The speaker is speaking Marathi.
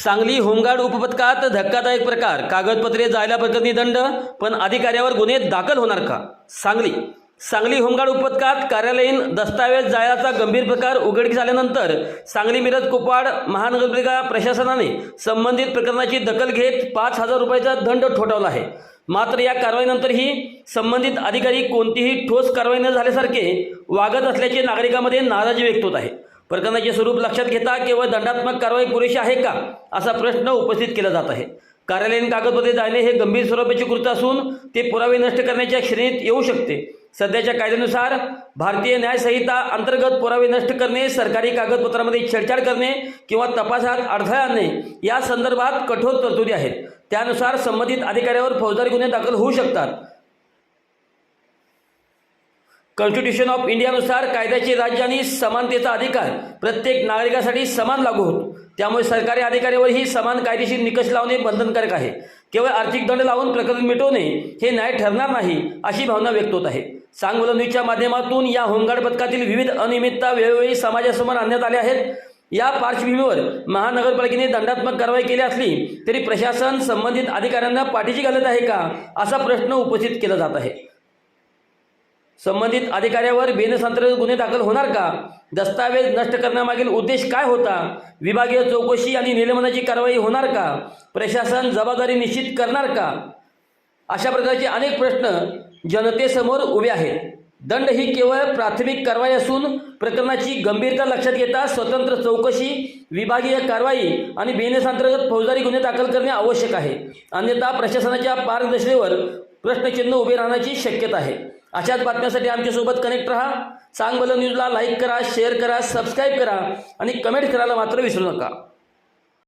सांगली होमगार्ड उपपथकात धक्कादायक प्रकार, कागदपत्रे जायला प्रकरणी दंड, पण अधिकाऱ्यावर गुन्हे दाखल होणार का? सांगली होमगार्ड उपपथकात कार्यालयीन दस्तावेज जाळ्याचा गंभीर प्रकार उघडकीस आल्यानंतर सांगली मिरज कुपवाड महानगरपालिका प्रशासनाने संबंधित प्रकरणाची दखल घेत 5,000 रुपयाचा दंड ठोठावला आहे। मात्र या कारवाईनंतरही संबंधित अधिकारी कोणतीही ठोस कारवाई न झाल्यासारखे वागत असल्याचे नागरिकांमध्ये नाराजी व्यक्त होत आहे। प्रकरणाचे स्वरूप लक्षात घेता केवळ दंडात्मक कारवाई पुरेशी आहे का, असा प्रश्न उपस्थित केला जात आहे। कार्यालयीन कागदपत्रे जाळणे हे गंभीर स्वरूपाचे कृत्य असून ते पुरावे नष्ट करण्याच्या श्रेणीत येऊ शकते। सध्याच्या कायद्यानुसार भारतीय न्याय संहिता अंतर्गत पुरावे नष्ट करणे, सरकारी कागदपत्रांमध्ये छेडछाड करणे किंवा तपासात अडथळा आणणे या संदर्भात कठोर तरतुदी आहेत। त्यानुसार संबंधित अधिकाऱ्यावर फौजदारी गुन्हे दाखल होऊ शकतात। कॉन्स्टिट्यूशन ऑफ इंडियानुसार कायद्याचे राज्य आणि समानतेचा अधिकार प्रत्येक नागरिकासाठी समान लागू होतो। त्यामुळे सरकारी अधिकाऱ्यावरही समान कायदेशीर निकष लावणे बंधनकारक आहे। केवळ आर्थिक दंड लावून प्रकरण मिटवणे हे न्याय ठरणार नाही, अशी भावना व्यक्त होत आहे। सांगोला न्यूजच्या माध्यमातून या होमगार्ड पथकातील विविध अनियमितता वेळोवेळी समाजासमोर आणण्यात आल्या आहेत। या पार्श्वभूमीवर महानगरपालिकेने दंडात्मक कारवाई केली असली तरी प्रशासन संबंधित अधिकाऱ्यांना पाठीशी घालत आहे का, असा प्रश्न उपस्थित केला जात आहे। संबंधित अधिकाऱ्यावर बेनसांतर्गत गुन्हे दाखल होणार का? दस्तावेज नष्ट करण्यामागील उद्देश काय होता? विभागीय चौकशी आणि निलंबनाची कारवाई होणार का? प्रशासन जबाबदारी निश्चित करणार का? अशा प्रकारचे अनेक प्रश्न जनतेसमोर उभे आहेत। दंड ही केवळ प्राथमिक कारवाई असून प्रकरणाची गंभीरता लक्षात घेता स्वतंत्र चौकशी, विभागीय कारवाई आणि बेनसांतर्गत फौजदारी गुन्हे दाखल करणे आवश्यक आहे। अन्यथा प्रशासनाच्या पारदर्शकतेवर प्रश्नचिन्ह उभे राहण्याची शक्यता आहे। अशाच बातम्यांसाठी आमच्यासोबत कनेक्ट रहा। सांगोला न्यूजला लाईक करा, शेअर करा, सबस्क्राईब करा आणि कमेंट करायला मात्र विसरू नका।